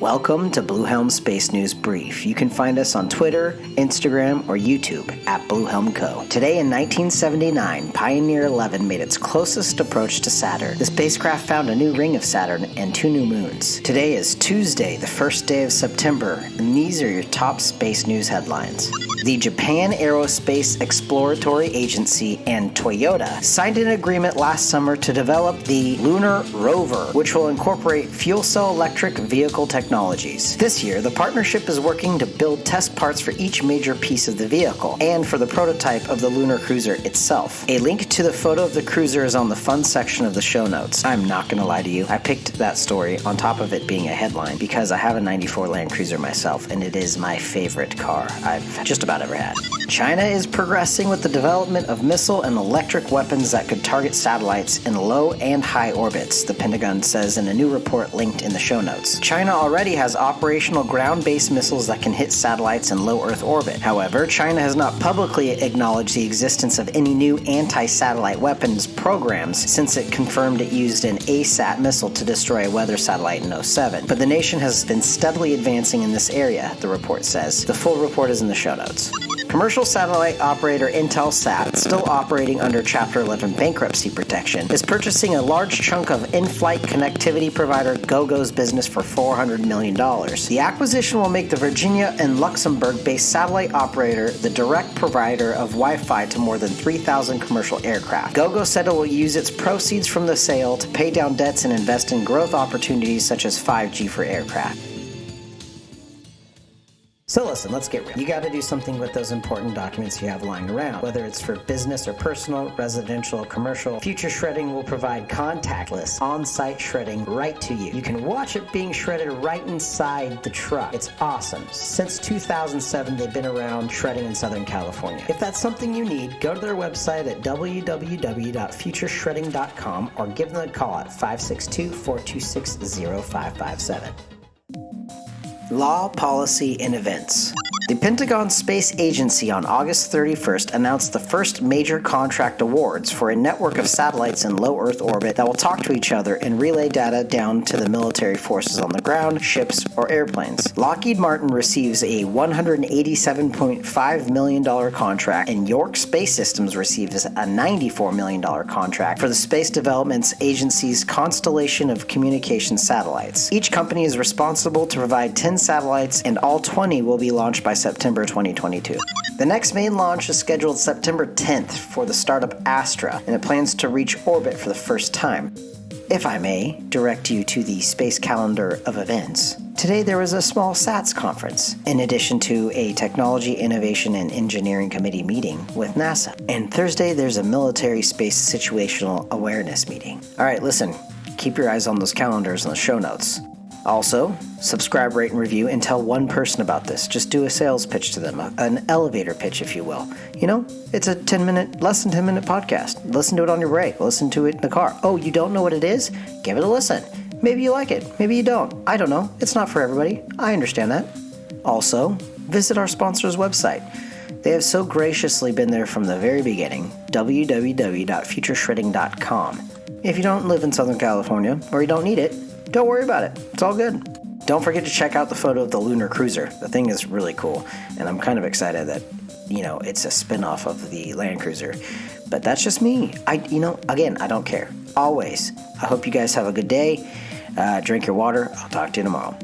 Welcome to Blue Helm Space News Brief. You can find us on Twitter, Instagram, or YouTube at bluehelmco. Today in 1979, Pioneer 11 made its closest approach to Saturn. The spacecraft found a new ring of Saturn and 2 new moons. Today is Tuesday, the first day of September, and these are your top space news headlines. The Japan Aerospace Exploratory Agency and Toyota signed an agreement last summer to develop the Lunar Rover, which will incorporate fuel cell electric vehicle technologies. This year, the partnership is working to build test parts for each major piece of the vehicle and for the prototype of the Lunar Cruiser itself. A link to the photo of the cruiser is on the fun section of the show notes. I'm not going to lie to you, I picked that story on top of it being a headline because I have a 94 Land Cruiser myself, and it is my favorite car I've just about ever had. China is progressing with the development of missile and electric weapons that could target satellites in low and high orbits, the Pentagon says in a new report linked in the show notes. China already has operational ground-based missiles that can hit satellites in low Earth orbit. However, China has not publicly acknowledged the existence of any new anti-satellite weapons programs since it confirmed it used an ASAT missile to destroy a weather satellite in 2007. But the nation has been steadily advancing in this area, the report says. The full report is in the show notes. Commercial satellite operator Intelsat, still operating under Chapter 11 bankruptcy protection, is purchasing a large chunk of in-flight connectivity provider Gogo's business for $400 million. The acquisition will make the Virginia and Luxembourg-based satellite operator the direct provider of Wi-Fi to more than 3,000 commercial aircraft. Gogo said it will use its proceeds from the sale to pay down debts and invest in growth opportunities such as 5G for aircraft. So listen, let's get real. You got to do something with those important documents you have lying around. Whether it's for business or personal, residential, commercial, Future Shredding will provide contactless, on-site shredding right to you. You can watch it being shredded right inside the truck. It's awesome. Since 2007, they've been around shredding in Southern California. If that's something you need, go to their website at www.futureshredding.com or give them a call at 562-426-0557. Law, policy, and events. The Pentagon Space Agency on August 31st announced the first major contract awards for a network of satellites in low Earth orbit that will talk to each other and relay data down to the military forces on the ground, ships, or airplanes. Lockheed Martin receives a $187.5 million contract, and York Space Systems receives a $94 million contract for the Space Development Agency's constellation of communication satellites. Each company is responsible to provide 10 satellites, and all 20 will be launched by September 2022. The next main launch is scheduled September 10th for the startup Astra, and it plans to reach orbit for the first time. If I may direct you to the space calendar of events, today there was a small SATS conference, in addition to a Technology, Innovation, and Engineering Committee meeting with NASA. And Thursday there's a military space situational awareness meeting. Alright, listen, keep your eyes on those calendars and the show notes. Also, subscribe, rate, and review, and tell one person about this. Just do a sales pitch to them, an elevator pitch, if you will. You know, it's a less than 10 minute podcast. Listen to it on your break. Listen to it in the car. Oh, you don't know what it is? Give it a listen. Maybe you like it. Maybe you don't. I don't know. It's not for everybody. I understand that. Also, visit our sponsor's website. They have so graciously been there from the very beginning, www.futureshredding.com. If you don't live in Southern California, or you don't need it, don't worry about it. It's all good. Don't forget to check out the photo of the Lunar Cruiser. The thing is really cool, and I'm kind of excited that, it's a spin-off of the Land Cruiser. But that's just me. Again, I don't care. Always. I hope you guys have a good day. Drink your water. I'll talk to you tomorrow.